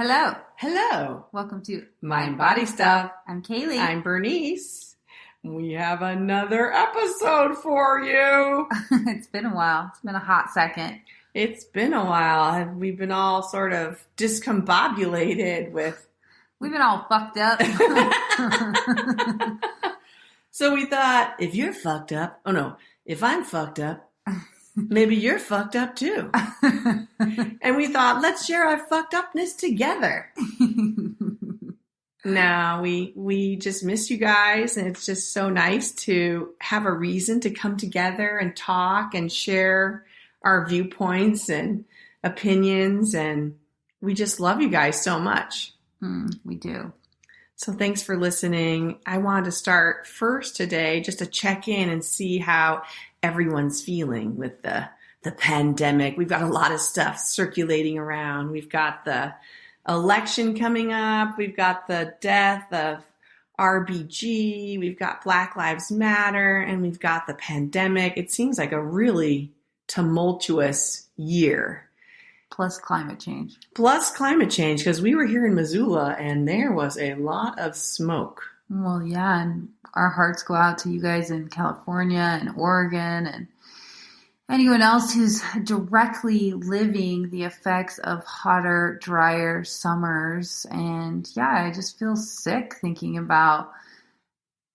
Hello. Hello. Welcome to Mind Body Stuff. I'm Kaylee. I'm Bernice. We have another episode for you. It's been a while. It's been a hot second. It's been a while. We've been all sort of discombobulated with... We've been all fucked up. So we thought, if I'm fucked up, maybe you're fucked up too. And we thought, let's share our fucked upness together. No, we just miss you guys, and it's just so nice to have a reason to come together and talk and share our viewpoints and opinions, and we just love you guys so much. We do. So thanks for listening. I wanted to start first today just to check in and see how everyone's feeling with the pandemic. We've got a lot of stuff circulating around. We've got the election coming up. We've got the death of RBG. We've got Black Lives Matter, and we've got the pandemic. It seems like a really tumultuous year. Plus climate change, because we were here in Missoula, and there was a lot of smoke. Well, yeah, and our hearts go out to you guys in California and Oregon and anyone else who's directly living the effects of hotter, drier summers. And yeah, I just feel sick thinking about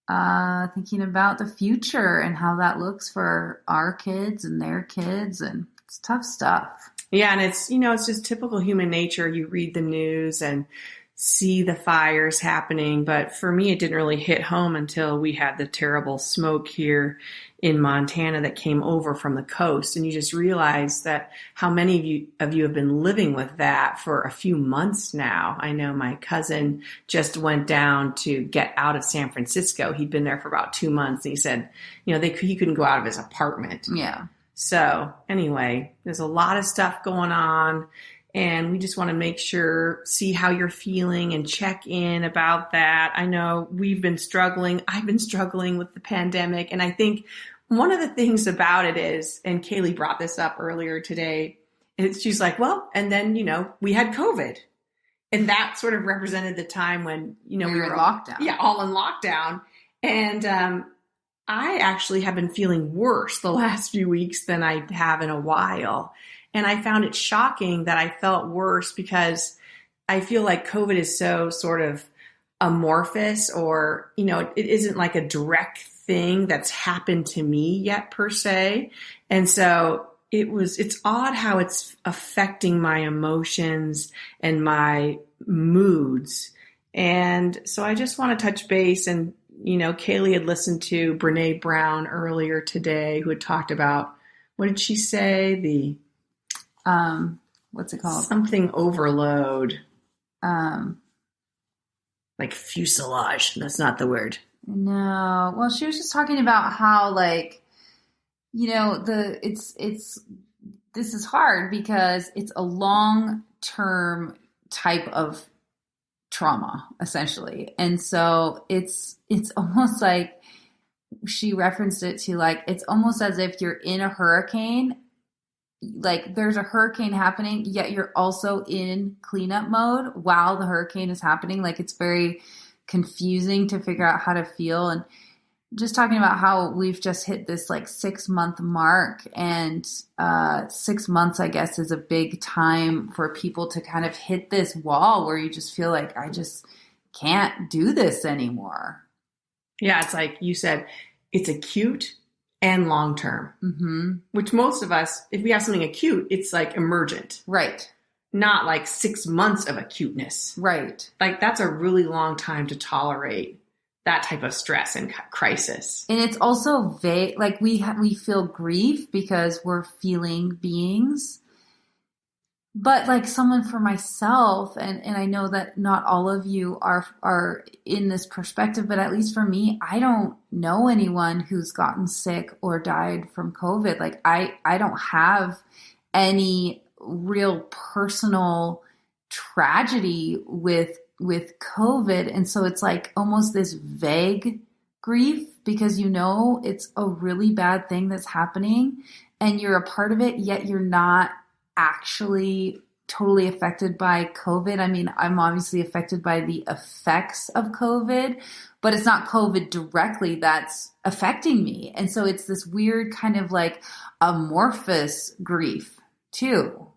the future and how that looks for our kids and their kids, and it's tough stuff. Yeah, and it's just typical human nature. You read the news and see the fires happening, but for me, it didn't really hit home until we had the terrible smoke here in Montana that came over from the coast, and you just realize that how many of you have been living with that for a few months now. I know my cousin just went down to get out of San Francisco. He'd been there for about 2 months, and he said, he couldn't go out of his apartment. Yeah. So anyway, there's a lot of stuff going on, and we just want to make sure, see how you're feeling and check in about that. I know we've been struggling. I've been struggling with the pandemic. And I think one of the things about it is, and Kaylee brought this up earlier today, she's like, well, and then, we had COVID. And that sort of represented the time when, we were in lockdown. Yeah, all in lockdown. And, I actually have been feeling worse the last few weeks than I have in a while. And I found it shocking that I felt worse because I feel like COVID is so sort of amorphous, or, it isn't like a direct thing that's happened to me yet per se. And so it's odd how it's affecting my emotions and my moods. And so I just want to touch base, and Kaylee had listened to Brene Brown earlier today, who had talked about, what did she say? What's it called? Something overload. Like fuselage. That's not the word. No. Well, she was just talking about how, this is hard because it's a long-term type of trauma, essentially. And so it's almost like, she referenced it to, it's almost as if you're in a hurricane, there's a hurricane happening, yet you're also in cleanup mode while the hurricane is happening. It's very confusing to figure out how to feel. And just talking about how we've just hit this 6-month mark, and 6 months, I guess, is a big time for people to kind of hit this wall where you just feel like, I just can't do this anymore. Yeah, it's like you said, it's acute and long-term, which most of us, if we have something acute, it's emergent. Right. Not 6 months of acuteness. Right. That's a really long time to tolerate that type of stress and crisis. And it's also vague. We feel grief because we're feeling beings. But someone for myself, and I know that not all of you are in this perspective, but at least for me, I don't know anyone who's gotten sick or died from COVID. I don't have any real personal tragedy with COVID. And so it's almost this vague grief, because it's a really bad thing that's happening and you're a part of it, yet you're not actually totally affected by COVID. I mean, I'm obviously affected by the effects of COVID, but it's not COVID directly that's affecting me. And so it's this weird kind of like amorphous grief too.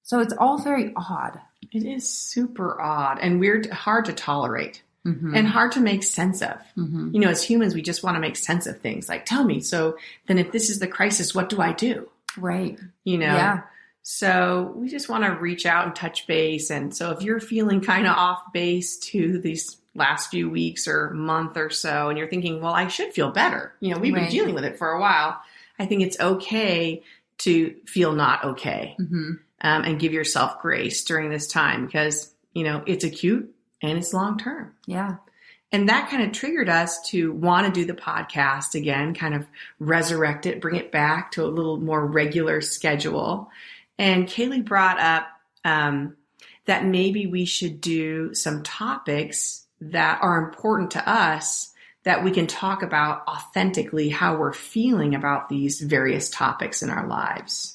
So it's all very odd. It is super odd and weird, hard to tolerate. Mm-hmm. And hard to make sense of. Mm-hmm. You know, as humans, we just want to make sense of things. Like, tell me, so then if this is the crisis, what do I do? Right. You know? Yeah. So we just want to reach out and touch base. And so if you're feeling kind of off base to these last few weeks or month or so, and you're thinking, well, I should feel better. You know, we've been dealing with it for a while. I think it's okay to feel not okay, and give yourself grace during this time because, you know, it's acute. And it's long term. Yeah. And that kind of triggered us to want to do the podcast again, kind of resurrect it, bring it back to a little more regular schedule. And Kaylee brought up that maybe we should do some topics that are important to us that we can talk about authentically how we're feeling about these various topics in our lives.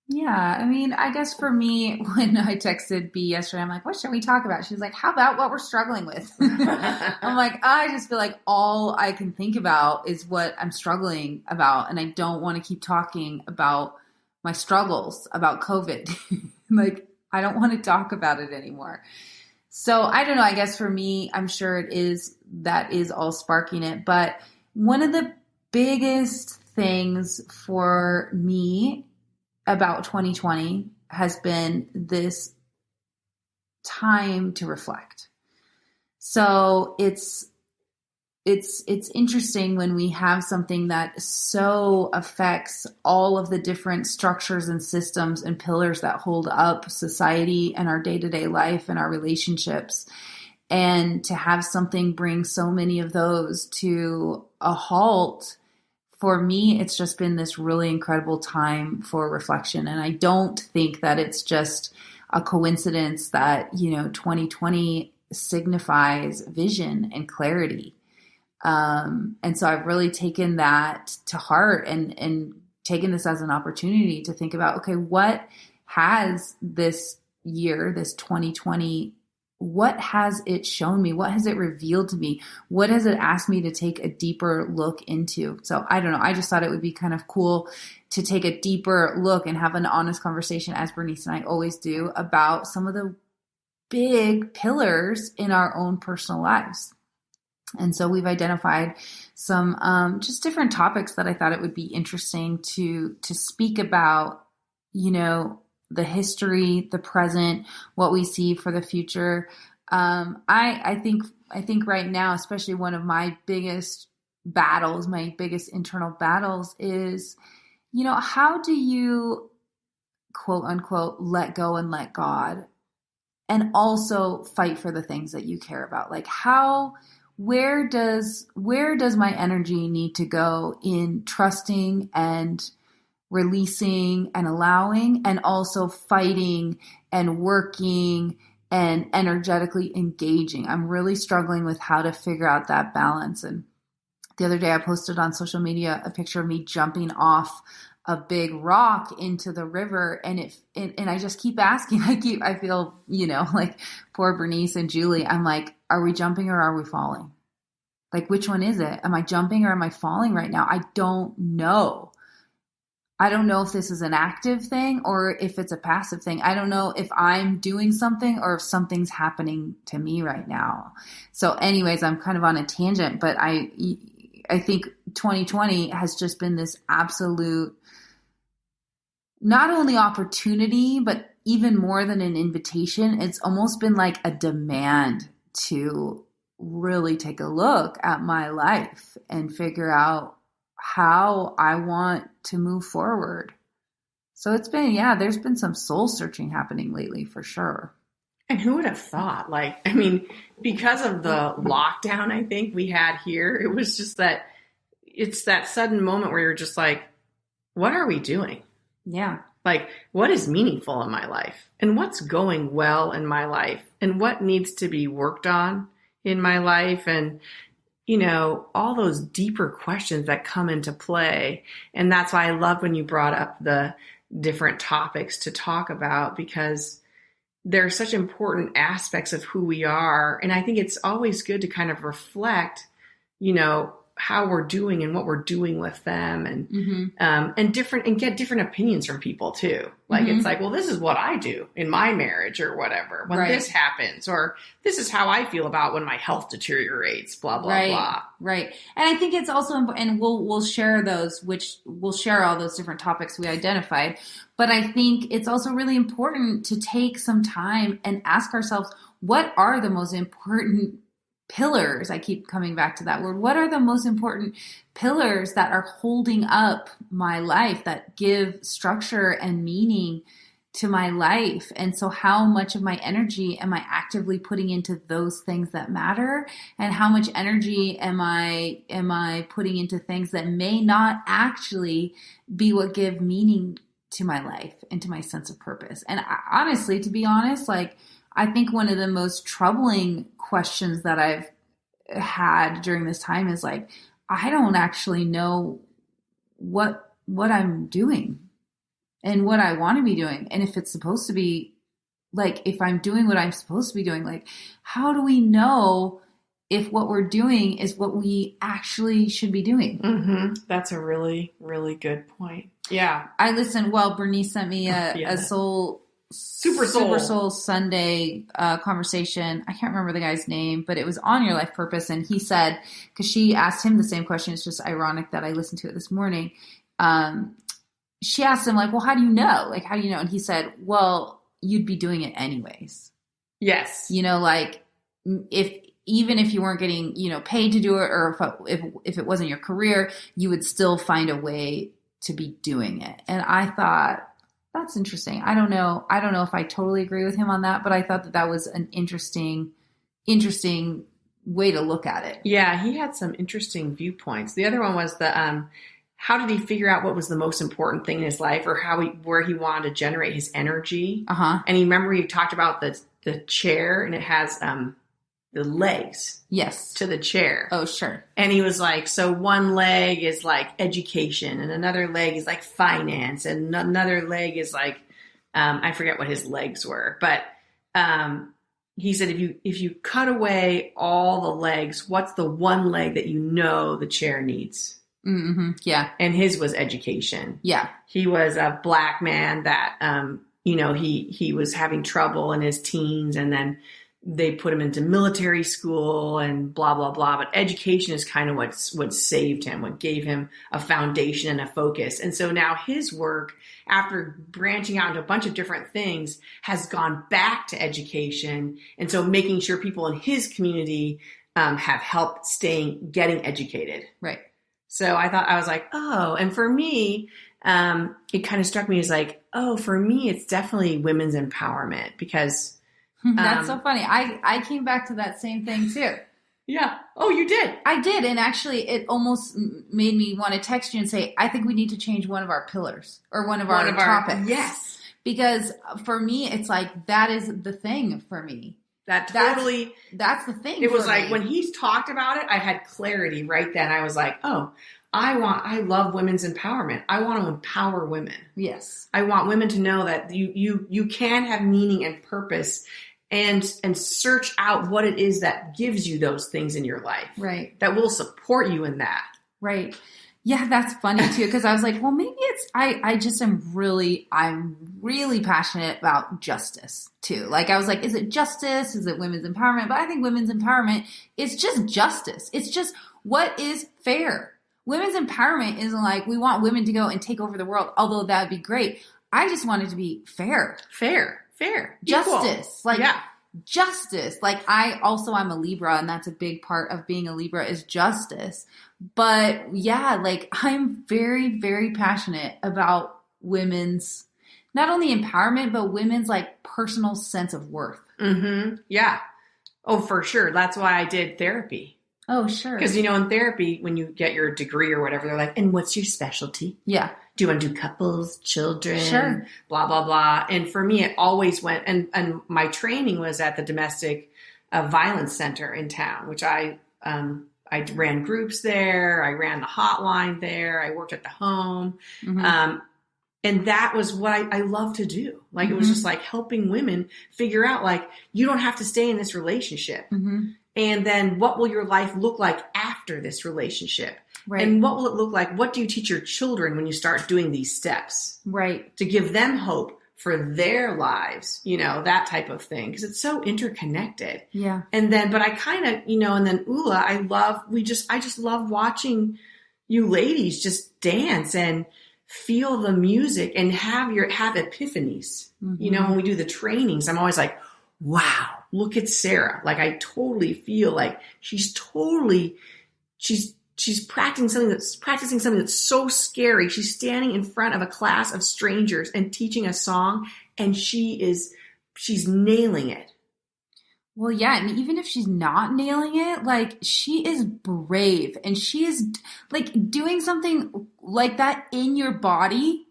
Yeah, I mean, I guess for me, when I texted B yesterday, I'm like, what should we talk about? She was like, how about what we're struggling with? I'm like, I just feel like all I can think about is what I'm struggling about. And I don't want to keep talking about my struggles, about COVID. Like, I don't want to talk about it anymore. So I don't know, I guess for me, I'm sure that is all sparking it. But one of the biggest things for me about 2020 has been this time to reflect. So it's interesting when we have something that so affects all of the different structures and systems and pillars that hold up society and our day-to-day life and our relationships. And to have something bring so many of those to a halt, for me, it's just been this really incredible time for reflection. And I don't think that it's just a coincidence that, 2020 signifies vision and clarity. And so I've really taken that to heart and taken this as an opportunity to think about, okay, what has this year, this 2020, what has it shown me? What has it revealed to me? What has it asked me to take a deeper look into? So I don't know. I just thought it would be kind of cool to take a deeper look and have an honest conversation, as Bernice and I always do, about some of the big pillars in our own personal lives. And so we've identified some just different topics that I thought it would be interesting to speak about, the history, the present, what we see for the future. I think right now, especially one of my biggest battles, my biggest internal battles is, how do you, quote unquote, let go and let God, and also fight for the things that you care about? Like where does my energy need to go in trusting and releasing and allowing, and also fighting and working and energetically engaging? I'm really struggling with how to figure out that balance. And the other day I posted on social media a picture of me jumping off a big rock into the river, and I just keep asking. I feel, like poor Bernice and Julie. I'm like, are we jumping or are we falling? Like, which one is it? Am I jumping or am I falling right now? I don't know. I don't know if this is an active thing or if it's a passive thing. I don't know if I'm doing something or if something's happening to me right now. So anyways, I'm kind of on a tangent, but I think 2020 has just been this absolute, not only opportunity, but even more than an invitation. It's almost been like a demand to really take a look at my life and figure out how I want to move forward. So it's been, there's been some soul searching happening lately for sure. And who would have thought? Because of the lockdown, I think we had here, it was just that it's that sudden moment where you're just like, what are we doing? Yeah. Like, what is meaningful in my life? And what's going well in my life? And what needs to be worked on in my life? And all those deeper questions that come into play. And that's why I love when you brought up the different topics to talk about, because, they're such important aspects of who we are. And I think it's always good to kind of reflect, how we're doing and what we're doing with them, and and get different opinions from people too. Like it's like, well, this is what I do in my marriage or whatever when this happens, or this is how I feel about when my health deteriorates, blah blah blah. Right. And I think it's also important, and we'll share those, which we'll share all those different topics we identified. But I think it's also really important to take some time and ask ourselves, what are the most important pillars? I keep coming back to that word. What are the most important pillars that are holding up my life, that give structure and meaning to my life? And so how much of my energy am I actively putting into those things that matter? And how much energy am I putting into things that may not actually be what give meaning to my life and to my sense of purpose? And honestly, to be honest, I think one of the most troubling questions that I've had during this time is I don't actually know what I'm doing and what I want to be doing. And if it's supposed to be if I'm doing what I'm supposed to be doing, how do we know if what we're doing is what we actually should be doing? Mm-hmm. That's a really, really good point. Yeah. I listened. Well, Bernice sent me a Super Soul Sunday conversation. I can't remember the guy's name, but it was on your life purpose. And he said, because she asked him the same question, it's just ironic that I listened to it this morning. She asked him well, how do you know? How do you know? And he said, well, you'd be doing it anyways. Yes. Even if you weren't getting, paid to do it, or if it wasn't your career, you would still find a way to be doing it. And I thought, that's interesting. I don't know if I totally agree with him on that, but I thought that was an interesting way to look at it. Yeah, he had some interesting viewpoints. The other one was how did he figure out what was the most important thing in his life, or where he wanted to generate his energy? And he talked about the chair, and it has the legs. Yes. To the chair. Oh, sure. And he was so one leg is education, and another leg is finance, and another leg is I forget what his legs were, but he said if you cut away all the legs, what's the one leg that the chair needs? Mm-hmm. Yeah. And his was education. Yeah. He was a black man that he was having trouble in his teens, and then they put him into military school and blah, blah, blah. But education is kind of what saved him, what gave him a foundation and a focus. And so now his work, after branching out into a bunch of different things, has gone back to education. And so making sure people in his community have help getting educated. Right. So I was oh, and for me, it kind of struck me as for me, it's definitely women's empowerment, because that's so funny. I came back to that same thing too. Yeah. Oh, you did? I did. And actually it almost made me want to text you and say, I think we need to change one of our pillars, or one of our topics. Yes. Because for me, it's that is the thing for me. That's the thing. It was when he talked about it, I had clarity right then. I was oh, I love women's empowerment. I want to empower women. Yes. I want women to know that you can have meaning and purpose, and search out what it is that gives you those things in your life. Right. That will support you in that. Right. Yeah, that's funny too, because I was well, maybe it's I'm really passionate about justice too. I was is it justice? Is it women's empowerment? But I think women's empowerment is just justice. It's just what is fair. Women's empowerment isn't we want women to go and take over the world, although that would be great. I just want it to be fair. Fair. Justice. Equal. Justice. I'm a Libra, and that's a big part of being a Libra is justice. But yeah, I'm very, very passionate about women's, not only empowerment, but women's personal sense of worth. Mm-hmm. Yeah. Oh, for sure. That's why I did therapy. Oh, sure. Because, in therapy, when you get your degree or whatever, they're and what's your specialty? Yeah. Do you want to do couples, children? Sure. Blah, blah, blah. And for me, it always went, and my training was at the Domestic Violence Center in town, which I ran groups there. I ran the hotline there. I worked at the home. Mm-hmm. And that was what I love to do. Like, it was just like helping women figure out, like, you don't have to stay in this relationship. And then what will your life look like after this relationship? Right. And what will it look like? What do you teach your children when you start doing these steps? Right. To give them hope for their lives, you know, that type of thing. Because it's so interconnected. Yeah. And then, but I kind of, you know, and then Ula, I just love watching you ladies just dance and feel the music and have epiphanies. You know, when we do the trainings, I'm always like, wow, look at Sarah. Like, I totally feel like she's practicing something that's so scary. She's standing in front of a class of strangers and teaching a song, and she's nailing it. Well, yeah, and even if she's not nailing it, like, she is brave, and she is like doing something like that in your body.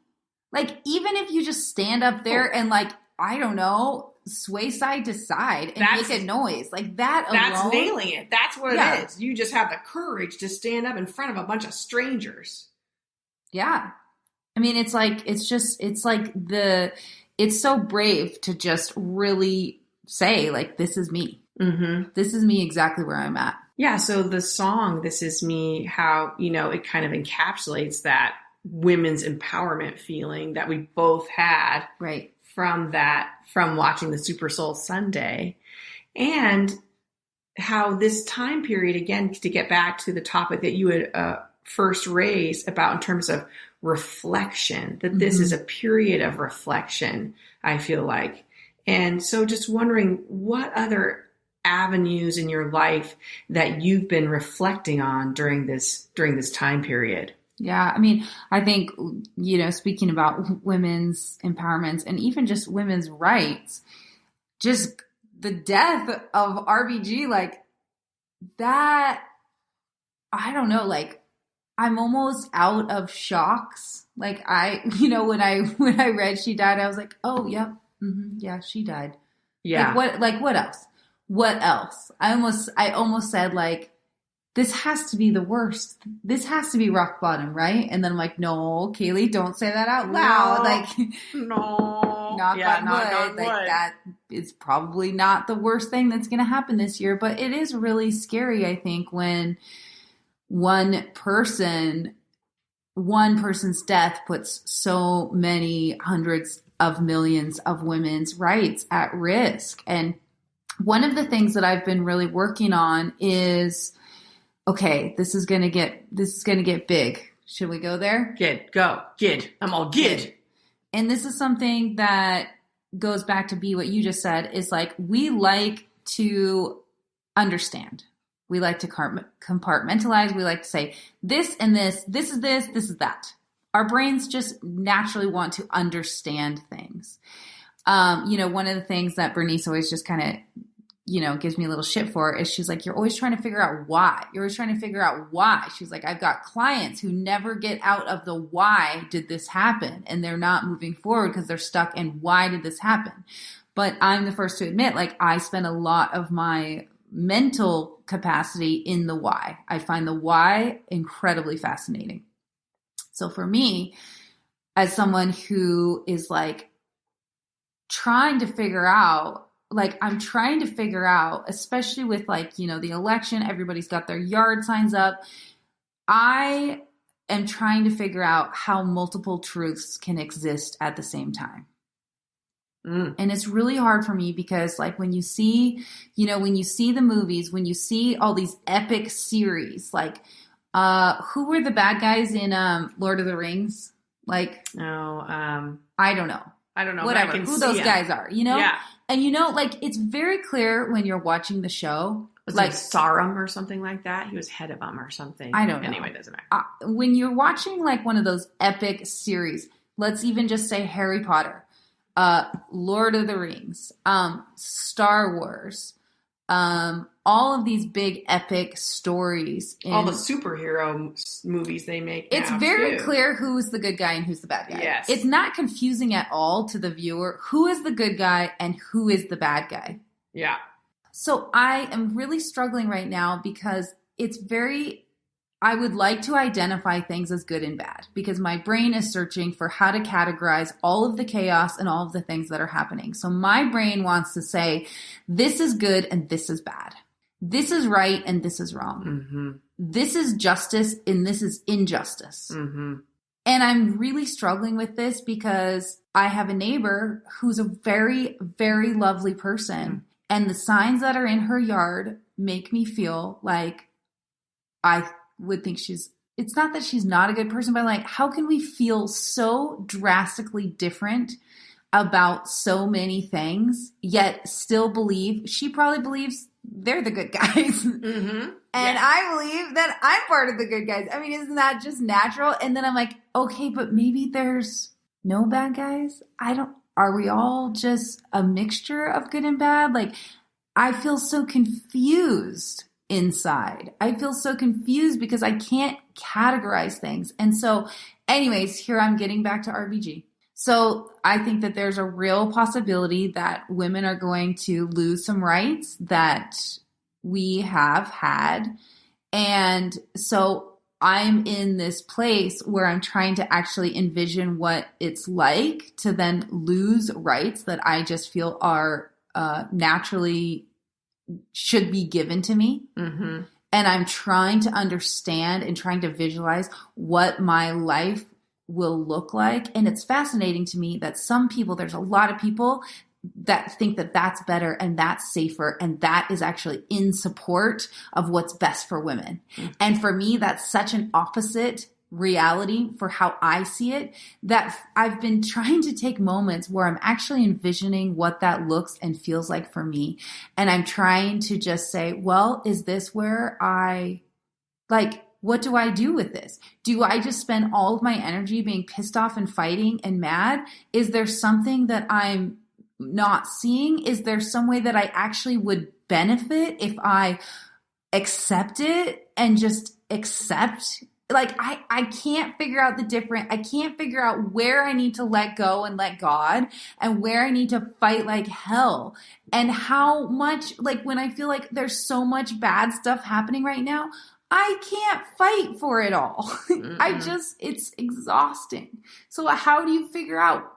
Like, even if you just stand up there and, like, I don't know, sway side to side and make a noise like that alone. That's nailing it. That's what it is. You just have the courage to stand up in front of a bunch of strangers. Yeah. I mean, it's so brave to just really say, like, this is me. This is me exactly where I'm at. Yeah. So the song, This Is Me, how, you know, it kind of encapsulates that women's empowerment feeling that we both had. Right. From watching the Super Soul Sunday, and how this time period, again, to get back to the topic that you had first raised about in terms of reflection, that this is a period of reflection, I feel like. And so just wondering what other avenues in your life that you've been reflecting on during this time period. Yeah. I mean, I think, you know, speaking about women's empowerment and even just women's rights, just the death of RBG, like that, I don't know, like I'm almost out of shocks. Like when I read she died, I was like, oh, yep. Yeah, she died. Yeah. What else? What else? I almost said, like, this has to be the worst. This has to be rock bottom, right? And then I'm like, no, Kaylee, don't say that out loud. No. Knock on wood. Like, that is probably not the worst thing that's going to happen this year. But it is really scary, I think, when one person's death puts so many hundreds of millions of women's rights at risk. And one of the things that I've been really working on is, okay, this is gonna get big. Should we go there? Gid. I'm all gid. And this is something that goes back to be what you just said, is like, we like to understand. We like to compartmentalize. We like to say this and this is this is that. Our brains just naturally want to understand things. One of the things that Bernice always just kind of, gives me a little shit for is she's like, you're always trying to figure out why. You're always trying to figure out why. She's like, I've got clients who never get out of the why did this happen, and they're not moving forward because they're stuck in why did this happen. But I'm the first to admit, like, I spend a lot of my mental capacity in the why. I find the why incredibly fascinating. So for me, as someone who is like trying to figure out, especially with the election, everybody's got their yard signs up. I am trying to figure out how multiple truths can exist at the same time. And it's really hard for me because when you see the movies, when you see all these epic series, who were the bad guys in Lord of the Rings? I don't know. Whatever, who those guys are, Yeah. And it's very clear when you're watching the show. Was it Sarum or something like that? He was head of them or something. I don't know. Anyway, it doesn't matter. When you're watching one of those epic series, let's even just say Harry Potter, Lord of the Rings, Star Wars, all of these big epic stories. All the superhero movies they make. It's very clear who's the good guy and who's the bad guy. Yes. It's not confusing at all to the viewer who is the good guy and who is the bad guy. Yeah. So I am really struggling right now because it's very I would like to identify things as good and bad because my brain is searching for how to categorize all of the chaos and all of the things that are happening. So my brain wants to say, this is good and this is bad. This is right and this is wrong. Mm-hmm. This is justice and this is injustice. Mm-hmm. And I'm really struggling with this because I have a neighbor who's a very, very lovely person. Mm-hmm. And the signs that are in her yard make me feel like I would think it's not that she's not a good person, but like, how can we feel so drastically different about so many things, yet still believe, she probably believes they're the good guys. Mm-hmm. And I believe that I'm part of the good guys. I mean, isn't that just natural? And then I'm like, okay, but maybe there's no bad guys. Are we all just a mixture of good and bad? Like, I feel so confused inside. I feel so confused because I can't categorize things. And so anyways, here I'm getting back to RBG. So I think that there's a real possibility that women are going to lose some rights that we have had. And so I'm in this place where I'm trying to actually envision what it's like to then lose rights that I just feel are naturally should be given to me. Mm-hmm. And I'm trying to understand and trying to visualize what my life will look like. And it's fascinating to me that there's a lot of people that think that that's better and that's safer and that is actually in support of what's best for women. Mm-hmm. And for me, that's such an opposite reality for how I see it, that I've been trying to take moments where I'm actually envisioning what that looks and feels like for me. And I'm trying to just say, well, is this where what do I do with this? Do I just spend all of my energy being pissed off and fighting and mad? Is there something that I'm not seeing? Is there some way that I actually would benefit if I accept it and just accept? Like, I can't figure out I can't figure out where I need to let go and let God and where I need to fight like hell and how much, like when I feel like there's so much bad stuff happening right now, I can't fight for it all. It's exhausting. So how do you figure out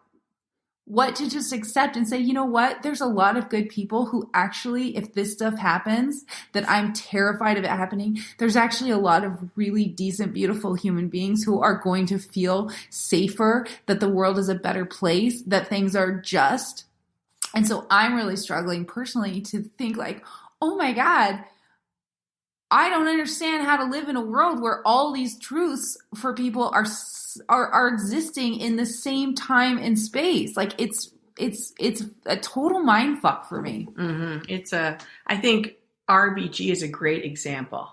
what to just accept and say, you know what, there's a lot of good people who actually, if this stuff happens, that I'm terrified of it happening, there's actually a lot of really decent, beautiful human beings who are going to feel safer, that the world is a better place, that things are just. And so I'm really struggling personally to think like, oh my God, I don't understand how to live in a world where all these truths for people are existing in the same time and space. Like it's a total mind fuck for me. Mm-hmm. I think RBG is a great example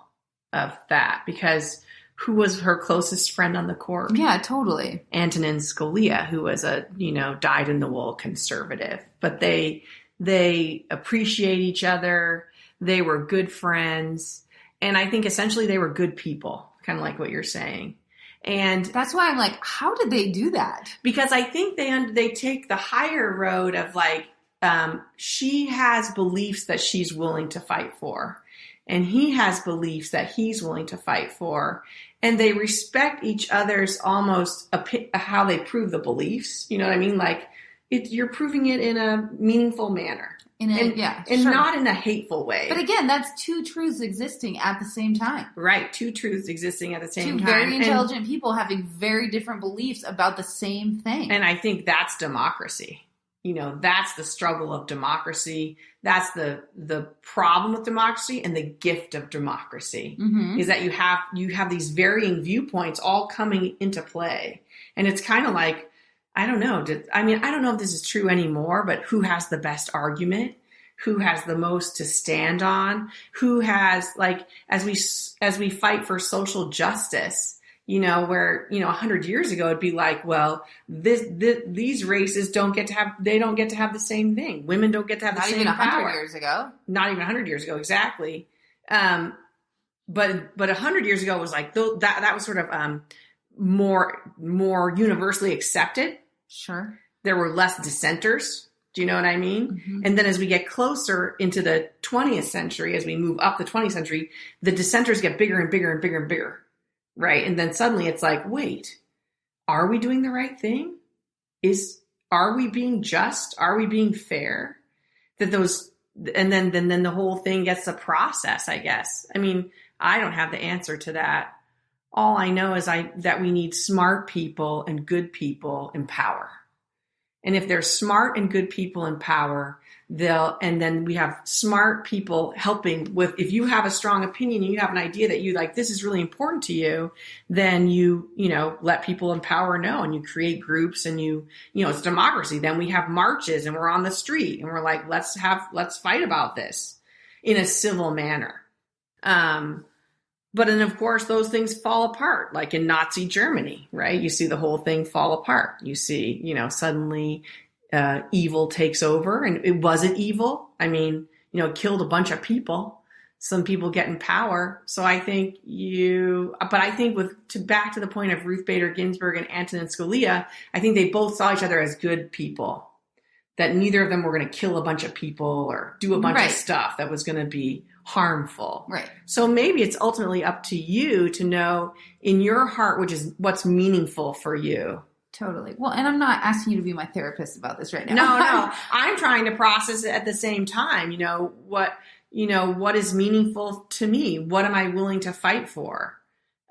of that because who was her closest friend on the court? Yeah, totally. Antonin Scalia, who was a, dyed-in-the-wool conservative. But they appreciate each other. They were good friends. And I think essentially they were good people, kind of like what you're saying. And that's why I'm like, how did they do that? Because I think they take the higher road of like, she has beliefs that she's willing to fight for. And he has beliefs that he's willing to fight for. And they respect each other's almost how they prove the beliefs. You know what I mean? Like you're proving it in a meaningful manner. And sure. Not in a hateful way. But again, that's two truths existing at the same time. Right. Two truths existing at the same time. Two very intelligent people having very different beliefs about the same thing. And I think that's democracy. That's the struggle of democracy. That's the problem with democracy and the gift of democracy is that you have these varying viewpoints all coming into play. And it's kind of like, I don't know. I don't know if this is true anymore, but who has the best argument? Who has the most to stand on? Who has, like, as we fight for social justice, where, 100 years ago, it'd be like, well, these races don't get to have the same thing. Women don't get to have the same power. Not even 100 years ago. Not even 100 years ago. Exactly. But 100 years ago was like, that was sort of, more universally accepted. Sure. There were less dissenters. Do you know what I mean? Mm-hmm. And then as we get closer into the 20th century, as we move up the 20th century, the dissenters get bigger and bigger and bigger and bigger. right? And then suddenly it's like, wait, are we doing the right thing? Are we being just? Are we being fair? And then the whole thing gets a process, I guess. I mean, I don't have the answer to that. All I know is that we need smart people and good people in power. And if there's smart and good people in power, and then we have smart people helping with, if you have a strong opinion and you have an idea that you like, this is really important to you, then you let people in power know, and you create groups, and it's democracy. Then we have marches, and we're on the street, and we're like, let's fight about this in a civil manner. But then, of course, those things fall apart, like in Nazi Germany, right? You see the whole thing fall apart. You see, suddenly evil takes over, and it wasn't evil. I mean, it killed a bunch of people. Some people get in power. So I think back to the point of Ruth Bader Ginsburg and Antonin Scalia, I think they both saw each other as good people, that neither of them were going to kill a bunch of people or do a bunch of stuff that was going to be harmful. Right. So maybe it's ultimately up to you to know in your heart, which is what's meaningful for you. Totally. Well, and I'm not asking you to be my therapist about this right now. No. I'm trying to process it at the same time. What is meaningful to me? What am I willing to fight for?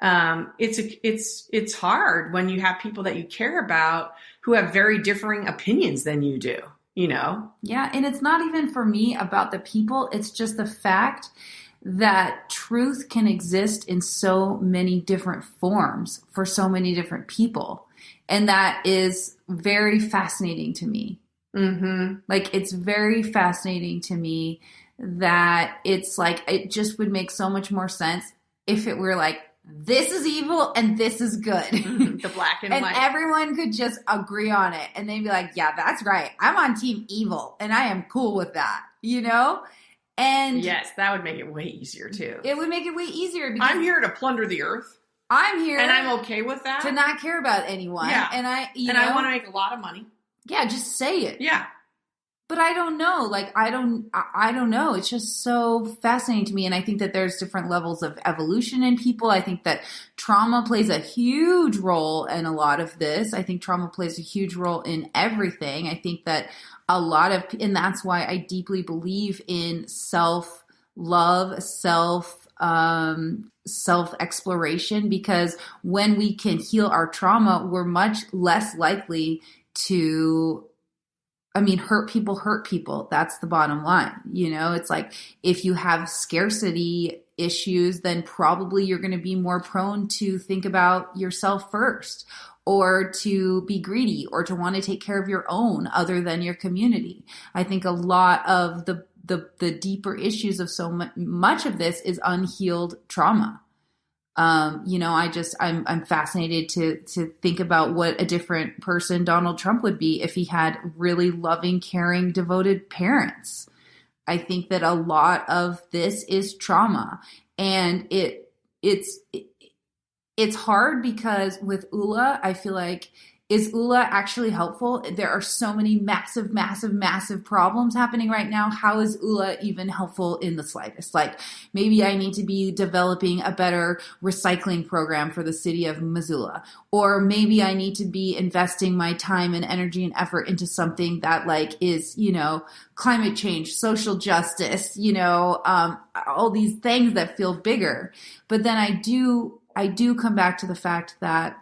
It's hard when you have people that you care about who have very differing opinions than you do. Yeah. And it's not even for me about the people. It's just the fact that truth can exist in so many different forms for so many different people. And that is very fascinating to me. Mm-hmm. Like, it's very fascinating to me that it's like, it just would make so much more sense if it were like, this is evil and this is good. Mm-hmm. The black and white. And everyone could just agree on it. And they'd be like, yeah, that's right. I'm on team evil and I am cool with that, And yes, that would make it way easier too. It would make it way easier because I'm here to plunder the earth. I'm here. And I'm okay with that. To not care about anyone. Yeah. And I want to make a lot of money. Yeah, just say it. Yeah. But I don't know. Like, I don't know. It's just so fascinating to me. And I think that there's different levels of evolution in people. I think that trauma plays a huge role in a lot of this. I think trauma plays a huge role in everything. I think that and that's why I deeply believe in self-love, self-exploration, because when we can heal our trauma, we're much less likely to hurt people. That's the bottom line. It's like, if you have scarcity issues, then probably you're going to be more prone to think about yourself first, or to be greedy, or to want to take care of your own other than your community. I think a lot of the deeper issues of so much of this is unhealed trauma. I'm fascinated to think about what a different person Donald Trump would be if he had really loving, caring, devoted parents. I think that a lot of this is trauma, and it's hard because with Ula, I feel like, is Ula actually helpful? There are so many massive, massive, massive problems happening right now. How is Ula even helpful in the slightest? Like, maybe I need to be developing a better recycling program for the city of Missoula. Or maybe I need to be investing my time and energy and effort into something that is, climate change, social justice, all these things that feel bigger. But then I do come back to the fact that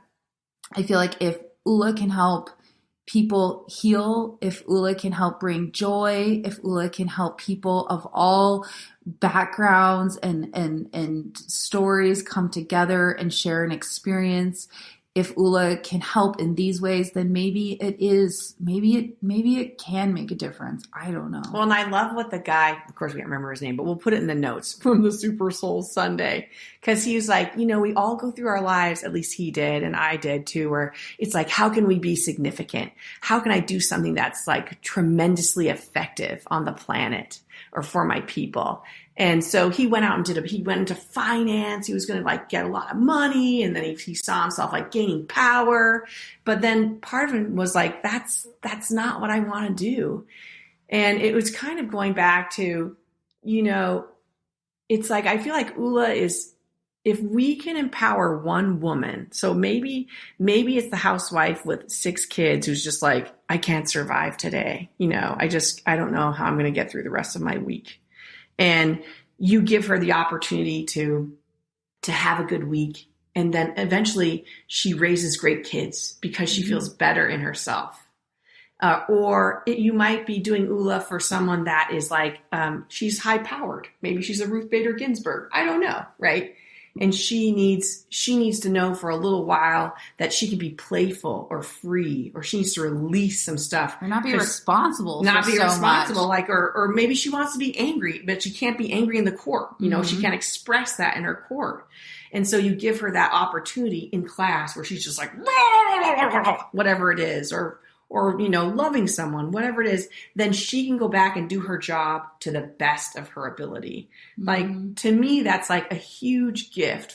I feel like if Ula can help people heal, if Ula can help bring joy, if Ula can help people of all backgrounds and stories come together and share an experience, if Ula can help in these ways, then maybe it can make a difference. I don't know. Well, and I love what the guy, of course we can't remember his name, but we'll put it in the notes from the Super Soul Sunday. Cause he was like, we all go through our lives, at least he did, and I did too, where it's like, how can we be significant? How can I do something that's like tremendously effective on the planet or for my people? And so he went out and he went into finance. He was going to get a lot of money. And then he saw himself gaining power. But then part of him was like, that's not what I want to do. And it was kind of going back to, it's like, I feel like Ula is if we can empower one woman, so maybe it's the housewife with 6 kids who's just like, I can't survive today. I don't know how I'm going to get through the rest of my week. And you give her the opportunity to have a good week. And then eventually she raises great kids because she feels better in herself. Or you might be doing ULA for someone that is like, she's high powered. Maybe she's a Ruth Bader Ginsburg. I don't know. Right. And she needs to know for a little while that she can be playful or free, or she needs to release some stuff. Or not be responsible. Like, or maybe she wants to be angry, but she can't be angry in the court. She can't express that in her court. And so you give her that opportunity in class where she's just like, whatever it is, or loving someone, whatever it is, then she can go back and do her job to the best of her ability. Like, to me, that's like a huge gift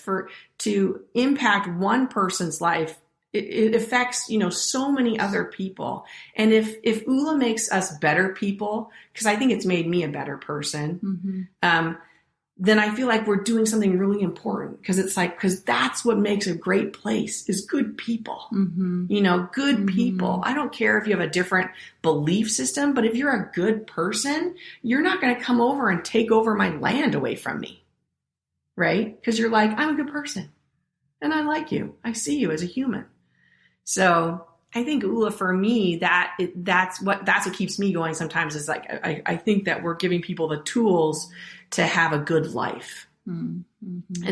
to impact one person's life. It affects, so many other people. And if ULA makes us better people, because I think it's made me a better person, then I feel like we're doing something really important, because that's what makes a great place is good people, good people. I don't care if you have a different belief system, but if you're a good person, you're not going to come over and take over my land away from me. Right? Because you're like, I'm a good person and I like you. I see you as a human. So I think ULA for me, that's what keeps me going sometimes is like, I think that we're giving people the tools to have a good life. And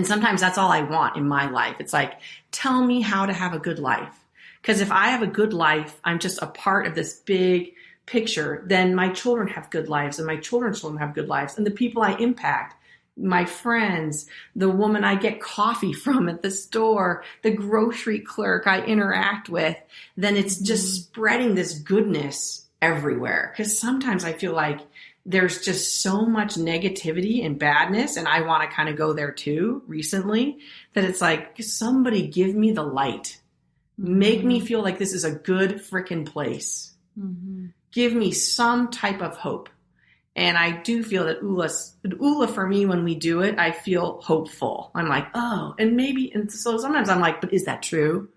sometimes that's all I want in my life. It's like, tell me how to have a good life. Because if I have a good life, I'm just a part of this big picture, then my children have good lives and my children's children have good lives. And the people I impact, my friends, the woman I get coffee from at the store, the grocery clerk I interact with, then it's just spreading this goodness everywhere. Because sometimes I feel like there's just so much negativity and badness, and I want to kind of go there too recently, that it's like, somebody give me the light. Make me feel like this is a good freaking place. Give me some type of hope. And I do feel that ULA for me, when we do it, I feel hopeful. I'm like, oh, and so sometimes I'm like, but is that true?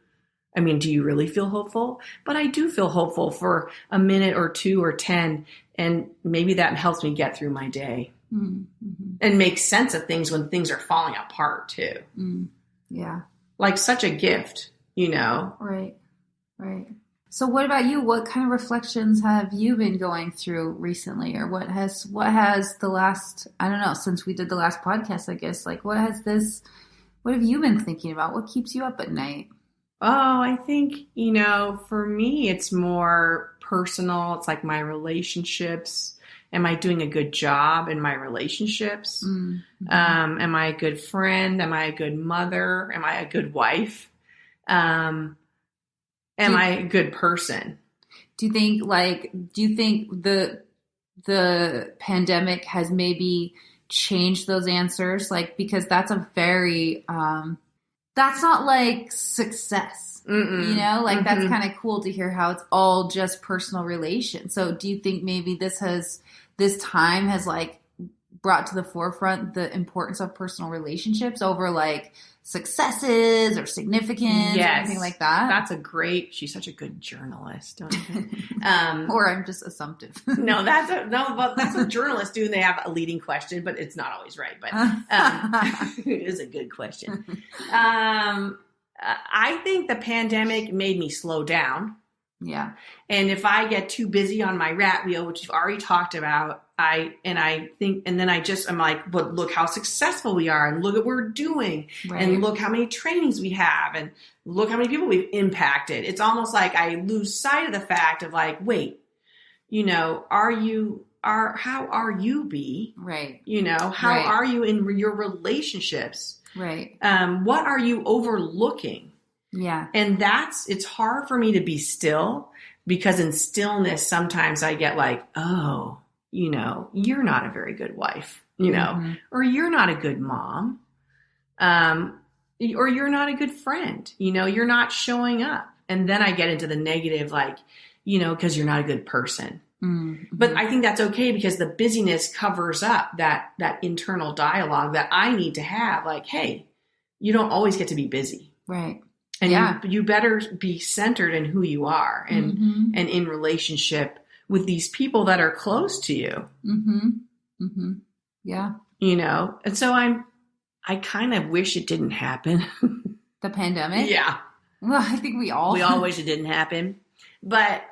I mean, do you really feel hopeful? But I do feel hopeful for a minute or 2 or 10. And maybe that helps me get through my day and make sense of things when things are falling apart too. Yeah. Like such a gift, Right. So what about you? What kind of reflections have you been going through recently? Or what has the last, I don't know, since we did the last podcast, I guess, like what have you been thinking about? What keeps you up at night? Oh, I think, for me, it's more personal. It's like my relationships. Am I doing a good job in my relationships? Am I a good friend? Am I a good mother? Am I a good wife? Am I a good person? Do you think the pandemic has maybe changed those answers? Like, because that's a very, that's not like success, that's kind of cool to hear how it's all just personal relations. So do you think maybe this time has like brought to the forefront the importance of personal relationships over like successes or significance or anything like that? She's such a good journalist, don't you think? Or I'm just assumptive. No, that's what journalists do. And they have a leading question, but it's not always right. But it is a good question. I think the pandemic made me slow down. Yeah. And if I get too busy on my rat wheel, which you've already talked about, I'm like, but look how successful we are, and look at what we're doing, and look how many trainings we have, and look how many people we've impacted. It's almost like I lose sight of the fact of like, wait, how are you, B? Right. How are you in your relationships? Right. What are you overlooking? Yeah. And it's hard for me to be still, because in stillness, sometimes I get like, oh, you're not a very good wife, or you're not a good mom, or you're not a good friend, you're not showing up. And then I get into the negative, like, because you're not a good person. But I think that's okay, because the busyness covers up that internal dialogue that I need to have. Like, hey, you don't always get to be busy. Right. And yeah. you better be centered in who you are and in relationship with these people that are close to you. Yeah. You know? And so I kind of wish it didn't happen. The pandemic? Yeah. Well, I think we all wish it didn't happen. But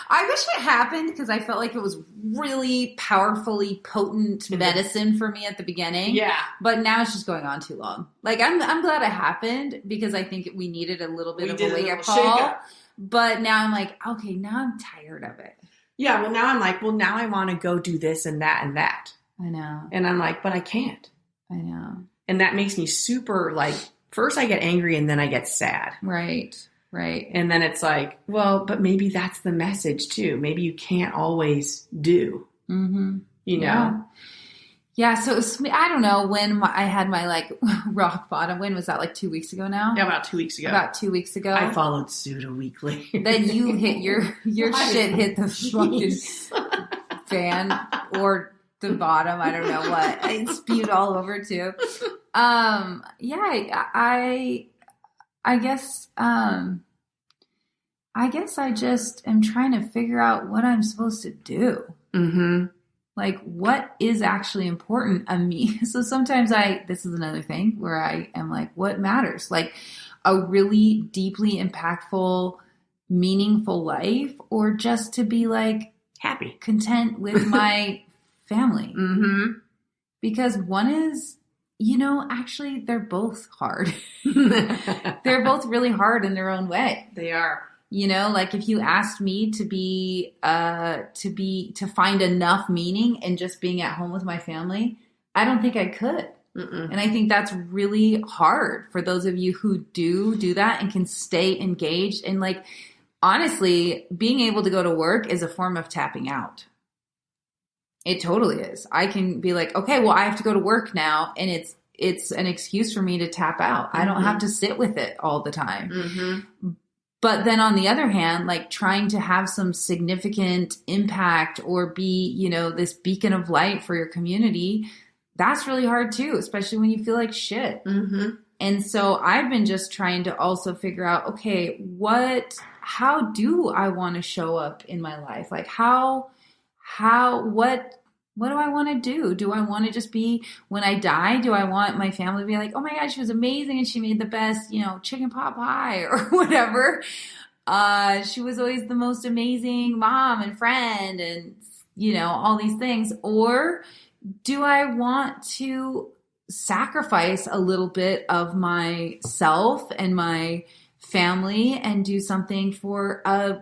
I wish it happened because I felt like it was really powerfully potent medicine for me at the beginning. Yeah. But now it's just going on too long. Like I'm glad it happened because I think we needed a little bit of a wake-up call. But now I'm like, okay, now I'm tired of it. Yeah, well now I'm like, well now I want to go do this and that and that. I know. And I'm like, but I can't. I know. And that makes me super like, first I get angry and then I get sad. Right. Right. And then it's like, well, but maybe that's the message too. Maybe you can't always do, you know? Yeah. So it was, I don't know when I had my like rock bottom. When was that? Like 2 weeks ago now? Yeah, about 2 weeks ago. About 2 weeks ago. I followed suit a week later. Then you hit your shit hit the fucking fan or the bottom. I don't know what. I spewed all over too. Yeah, I guess I just am trying to figure out what I'm supposed to do. Like, what is actually important to me? So sometimes this is another thing where I am like, what matters? Like a really deeply impactful, meaningful life, or just to be like happy, content with my family. Because one is, you know, actually they're both hard. They're both really hard in their own way. They are. You know, like if you asked me to find enough meaning in just being at home with my family, I don't think I could. And I think that's really hard for those of you who do that and can stay engaged. And like, honestly, being able to go to work is a form of tapping out. It totally is. I can be like, okay, well, I have to go to work now. And it's an excuse for me to tap out. I don't have to sit with it all the time. But then on the other hand, like trying to have some significant impact or be, you know, this beacon of light for your community, that's really hard too, especially when you feel like shit. And so I've been just trying to also figure out, okay, how do I want to show up in my life? Like what do I want to do? Do I want to just be, when I die, do I want my family to be like, oh my God, she was amazing and she made the best, you know, chicken pot pie or whatever. She was always the most amazing mom and friend and, you know, all these things. Or do I want to sacrifice a little bit of myself and my family and do something for a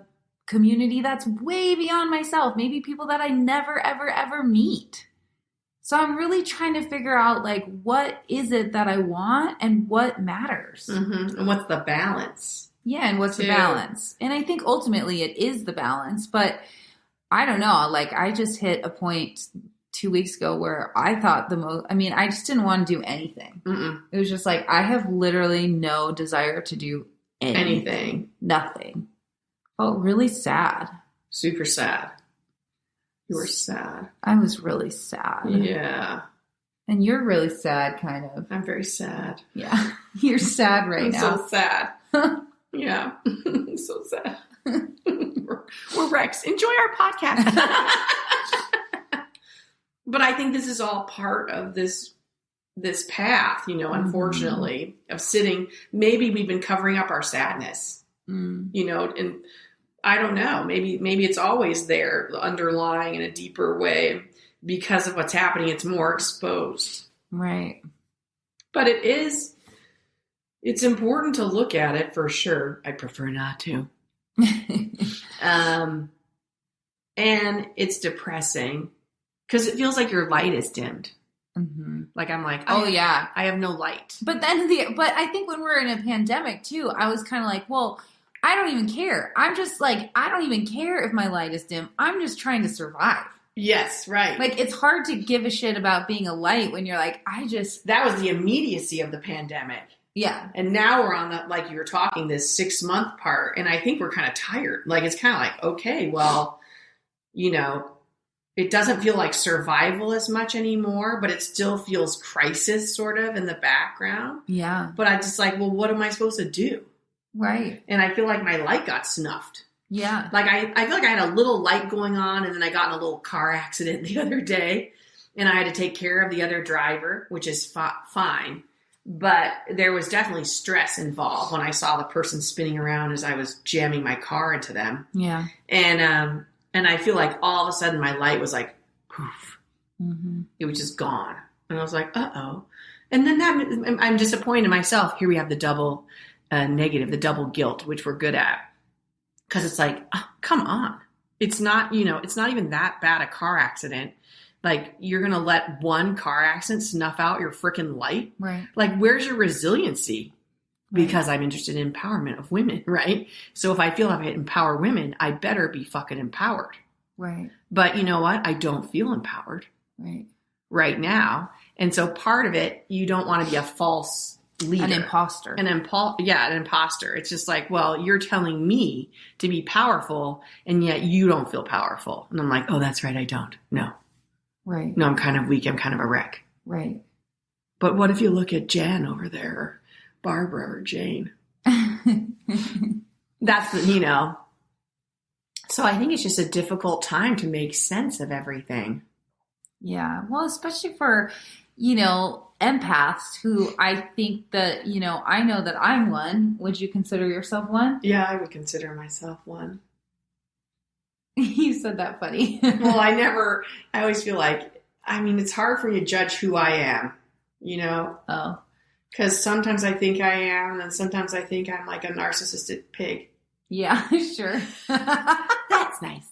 community that's way beyond myself, maybe people that I never, ever, ever meet. So I'm really trying to figure out like, what is it that I want and what matters? And what's the balance? Yeah. And what's the balance? And I think ultimately it is the balance, but I don't know. Like I just hit a point 2 weeks ago where I thought I just didn't want to do anything. It was just like, I have literally no desire to do anything. Nothing. Felt really sad. Super sad. You were sad. I was really sad. Yeah. And you're really sad, kind of. I'm very sad. Yeah. You're sad right now. I'm so sad. Yeah. So sad. We're wrecks. Enjoy our podcast. But I think this is all part of this path, you know, unfortunately, of sitting. Maybe we've been covering up our sadness, you know, and I don't know. Maybe it's always there, underlying in a deeper way. Because of what's happening, it's more exposed. Right. But it's important to look at it for sure. I prefer not to. And it's depressing because it feels like your light is dimmed. Like I'm like, oh yeah, I have no light. But then but I think when we're in a pandemic too, I was kind of like, well, I don't even care. I'm just like, I don't even care if my light is dim. I'm just trying to survive. Yes, right. Like, it's hard to give a shit about being a light when you're like, that was the immediacy of the pandemic. Yeah. And now we're on the, like you were talking, this 6-month part. And I think we're kind of tired. Like, it's kind of like, okay, well, you know, it doesn't feel like survival as much anymore, but it still feels crisis sort of in the background. Yeah. But I just like, well, what am I supposed to do? Right. And I feel like my light got snuffed. Yeah. Like I feel like I had a little light going on, and then I got in a little car accident the other day, and I had to take care of the other driver, which is fine. But there was definitely stress involved when I saw the person spinning around as I was jamming my car into them. Yeah. And I feel like all of a sudden my light was like, poof. Mm-hmm. It was just gone. And I was like, uh-oh. And then I'm disappointed in myself. Here we have the double negative, the double guilt, which we're good at. Because it's like, oh, come on. It's not, it's not even that bad a car accident. Like, you're going to let one car accident snuff out your freaking light? Right. Like, where's your resiliency? Right. Because I'm interested in empowerment of women, right? So if I feel like I empower women, I better be fucking empowered. Right. But you know what? I don't feel empowered right now. And so part of it, you don't want to be a false leader. An imposter. An imposter. It's just like, well, you're telling me to be powerful, and yet you don't feel powerful. And I'm like, oh, that's right, I don't. No. Right. No, I'm kind of weak. I'm kind of a wreck. Right. But what if you look at Jan over there, or Barbara, or Jane? That's So I think it's just a difficult time to make sense of everything. Yeah. Well, especially for, empaths who I think that, I know that I'm one. Would you consider yourself one? Yeah, I would consider myself one. You said that funny. Well, I always feel like, it's hard for me to judge who I am, Oh. Because sometimes I think I am, and then sometimes I think I'm like a narcissistic pig. Yeah, sure. That's nice.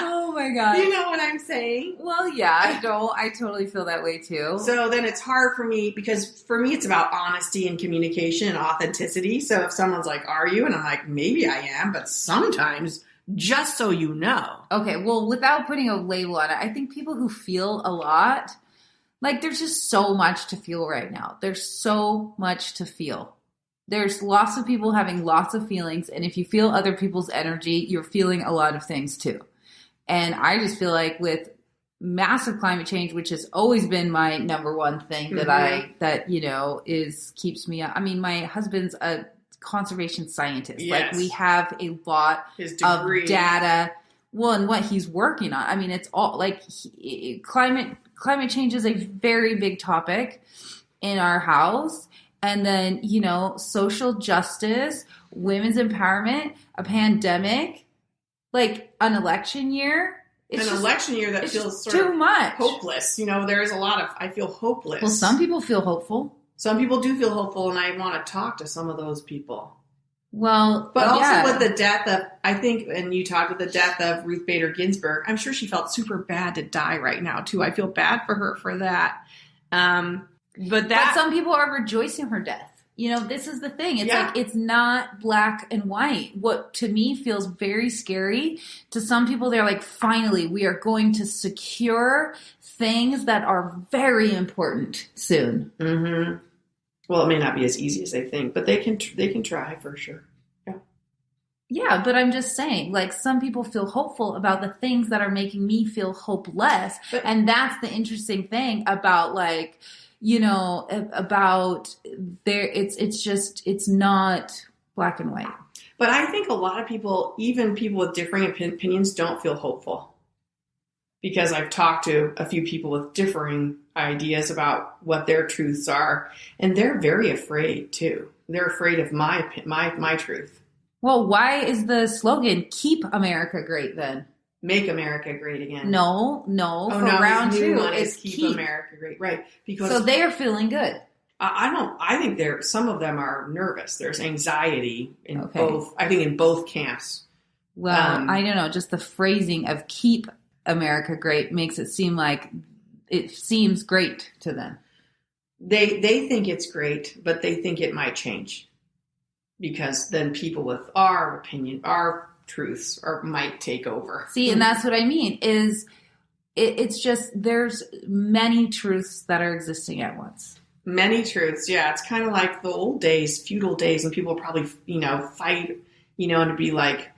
Oh my God. You know what I'm saying? Well, yeah, I totally feel that way too. So then it's hard for me, because for me it's about honesty and communication and authenticity. So if someone's like, are you? And I'm like, maybe I am, but sometimes, just so you know. Okay, well, without putting a label on it, I think people who feel a lot, like, there's just so much to feel right now. There's so much to feel. There's lots of people having lots of feelings, and if you feel other people's energy, you're feeling a lot of things too. And I just feel like with massive climate change, which has always been my number one thing keeps me up. My husband's a conservation scientist. Yes. Like, we have a lot of data. Well, and what he's working on. It's all like climate change is a very big topic in our house. And then, social justice, women's empowerment, a pandemic, like an election year. Election year that feels sort too of much. Hopeless. There is a lot of, I feel hopeless. Well, some people feel hopeful. Some people do feel hopeful, and I want to talk to some of those people. Well, but also with the death of, I think, and you talked with the death of Ruth Bader Ginsburg, I'm sure she felt super bad to die right now too. I feel bad for her for that. But some people are rejoicing her death. This is the thing. It's like, it's not black and white. What to me feels very scary. To some people, they're like, finally, we are going to secure things that are very important soon. Mm-hmm. Well, it may not be as easy as they think, but they can try for sure. Yeah. Yeah, but I'm just saying, like, some people feel hopeful about the things that are making me feel hopeless. And that's the interesting thing about, like, about it's not black and white. But I think a lot of people, even people with differing opinions, don't feel hopeful. Because I've talked to a few people with differing ideas about what their truths are, and they're very afraid too. They're afraid of my truth. Well, why is the slogan "Keep America Great" then? Make America Great Again. No. For round two, it's keep America Great, right? Because so they are feeling good. I think some of them are nervous. There's anxiety in both. I think in both camps. Well, I don't know. Just the phrasing of "Keep America Great" makes it seem like it seems great to them. They think it's great, but they think it might change, because then people with our opinion, our truths might take over. See, and that's what I mean is it's just there's many truths that are existing at once. Many truths, yeah. It's kind of like the old days, feudal days, when people probably, fight, and to be like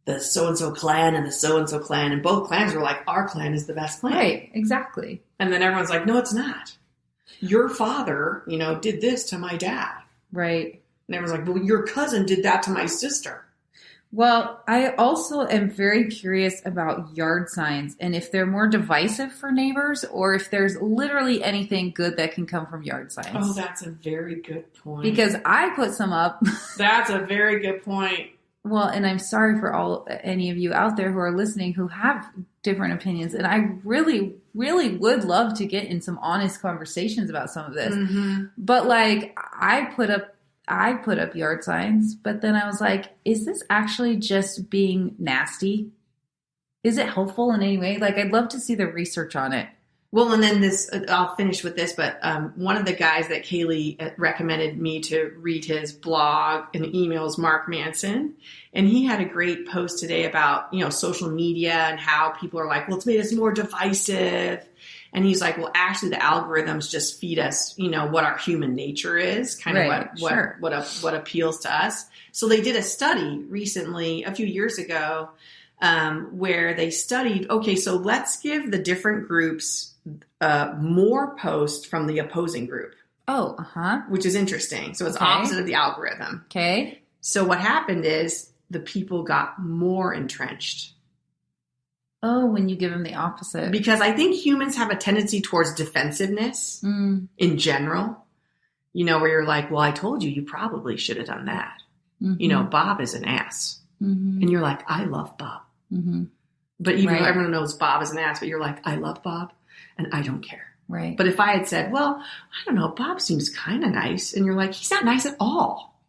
the so-and-so clan and the so-and-so clan. And both clans were like, our clan is the best clan. Right, exactly. And then everyone's like, no, it's not. Your father, did this to my dad. Right. And everyone's like, well, your cousin did that to my sister. Well, I also am very curious about yard signs and if they're more divisive for neighbors or if there's literally anything good that can come from yard signs. Oh, that's a very good point. Because I put some up. That's a very good point. Well, and I'm sorry for any of you out there who are listening who have different opinions. And I really, really would love to get in some honest conversations about some of this. Mm-hmm. But like I put up yard signs, but then I was like, is this actually just being nasty? Is it helpful in any way? Like, I'd love to see the research on it. Well, and then I'll finish with this, but one of the guys that Kaylee recommended me to read his blog and emails, Mark Manson, and he had a great post today about, social media and how people are like, well, it's made us more divisive. And he's like, well, actually the algorithms just feed us, what our human nature is, kind of what appeals to us. So they did a study recently, a few years ago, where they studied, okay, so let's give the different groups more posts from the opposing group. Oh, uh-huh. Which is interesting. So it's opposite of the algorithm. Okay. So what happened is the people got more entrenched. Oh, when you give them the opposite. Because I think humans have a tendency towards defensiveness in general. Where you're like, well, I told you probably should have done that. Mm-hmm. Bob is an ass. Mm-hmm. And you're like, I love Bob. Mm-hmm. But even though everyone knows Bob is an ass, but you're like, I love Bob and I don't care. Right. But if I had said, well, I don't know, Bob seems kind of nice. And you're like, he's not nice at all.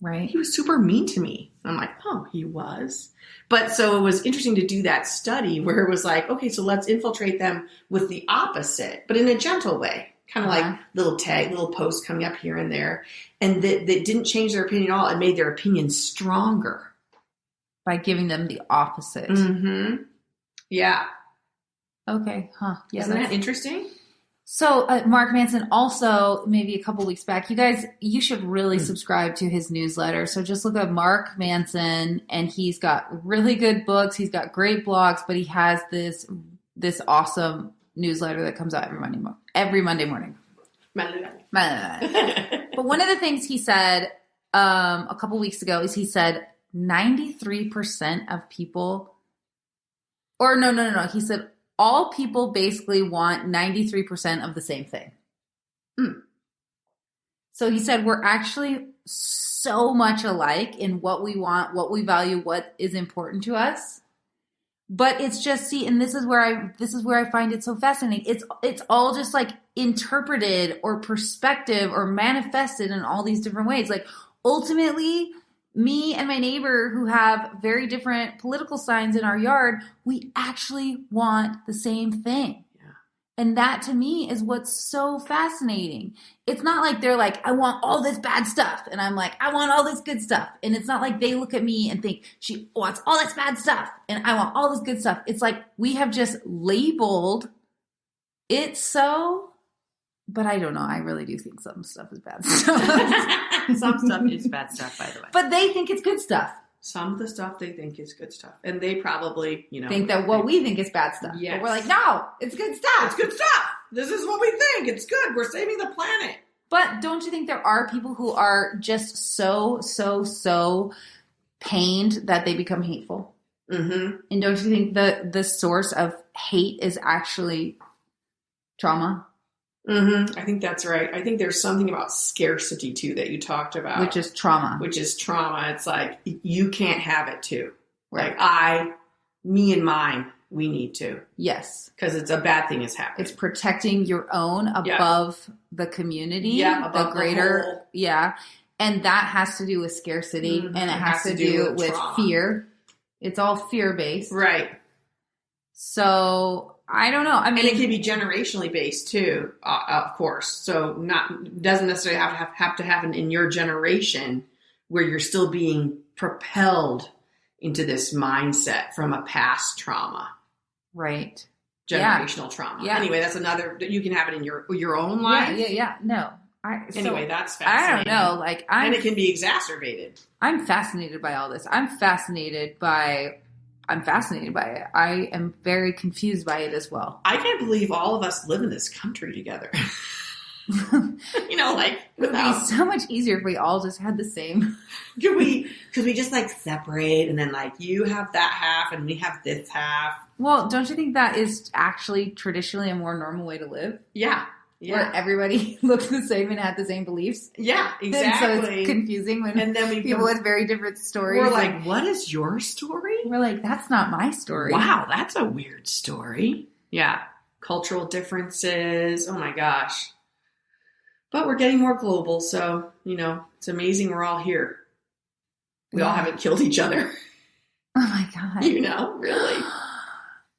Right. He was super mean to me. And I'm like, oh, he was. But so it was interesting to do that study where it was like, okay, so let's infiltrate them with the opposite, but in a gentle way. Kind of like little posts coming up here and there. And that didn't change their opinion at all. It made their opinion stronger. By giving them the opposite. Mm-hmm. Yeah. Okay. Huh. Yeah. Isn't that interesting? So Mark Manson also, maybe a couple weeks back, you should really subscribe to his newsletter. So just look up Mark Manson and he's got really good books. He's got great blogs, but he has this awesome newsletter that comes out every Monday morning. But one of the things he said a couple weeks ago is he said 93% of people, or no. He said all people basically want 93% of the same thing. So he said we're actually so much alike in what we want, what we value, what is important to us. But it's just, and this is where I find it so fascinating. It's all just like interpreted or perspective or manifested in all these different ways. Like ultimately, me and my neighbor who have very different political signs in our yard, we actually want the same thing. Yeah. And that to me is what's so fascinating. It's not like they're like, I want all this bad stuff. And I'm like, I want all this good stuff. And it's not like they look at me and think she wants all this bad stuff. And I want all this good stuff. It's like we have just labeled it so, but I don't know. I really do think some stuff is bad stuff. Some stuff is bad stuff, by the way. But they think it's good stuff. Some of the stuff they think is good stuff. And they probably, think that what we think is bad stuff. Yes. But we're like, no, it's good stuff. It's good stuff. This is what we think. It's good. We're saving the planet. But don't you think there are people who are just so pained that they become hateful? Mm-hmm. And don't you think the source of hate is actually trauma? Mm-hmm. I think that's right. I think there's something about scarcity too that you talked about. Which is trauma. It's like, you can't have it too. Right. Like me and mine, we need to. Yes. Because it's a bad thing is happening. It's protecting your own above the community. Yeah, above the greater. The whole. Yeah. And that has to do with scarcity. Mm-hmm. And it has to do with fear. It's all fear-based. Right. So I don't know. I mean, and it can be generationally based too, of course. So doesn't necessarily have to happen in your generation where you're still being propelled into this mindset from a past trauma. Right. Generational trauma. Yeah. Anyway, that's another, you can have it in your own life. Yeah. No, Anyway, that's fascinating. I don't know. Like, and it can be exacerbated. I'm fascinated by all this. I'm fascinated by it. I am very confused by it as well. I can't believe all of us live in this country together. Like, it would be so much easier if we all just had the same. Could we just like separate and then like you have that half and we have this half? Well, don't you think that is actually traditionally a more normal way to live? Yeah. Where everybody looks the same and had the same beliefs. Yeah, exactly. And so it's confusing when people with very different stories. We're like, what is your story? We're like, that's not my story. Wow, that's a weird story. Yeah. Cultural differences. Oh my gosh. But we're getting more global, so, it's amazing we're all here. We all haven't killed each other. Oh my God. Really.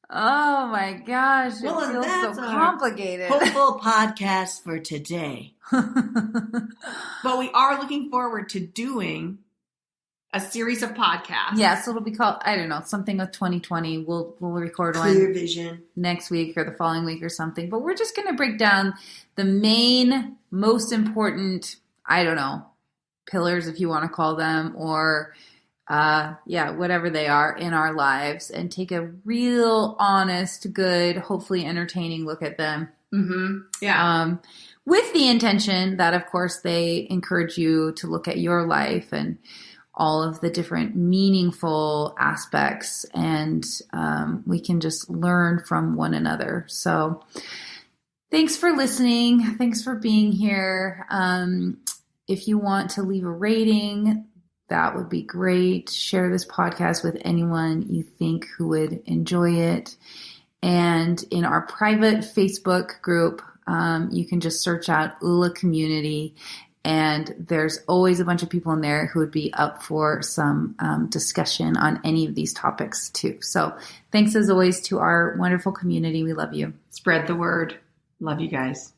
Oh my gosh. It feels so complicated. Hopeful podcast for today. But we are looking forward to doing a series of podcasts. Yeah, so it'll be called, I don't know, something with 2020. We'll record Clear one vision next week or the following week or something. But we're just going to break down the main, most important, I don't know, pillars if you want to call them, or whatever they are in our lives, and take a real honest, good, hopefully entertaining look at them. Mm-hmm. Yeah. With the intention that, of course, they encourage you to look at your life and all of the different meaningful aspects, and we can just learn from one another. So thanks for listening. Thanks for being here. If you want to leave a rating, that would be great. Share this podcast with anyone you think who would enjoy it. And in our private Facebook group, you can just search out ULA Community. And there's always a bunch of people in there who would be up for some discussion on any of these topics too. So thanks as always to our wonderful community. We love you. Spread the word. Love you guys.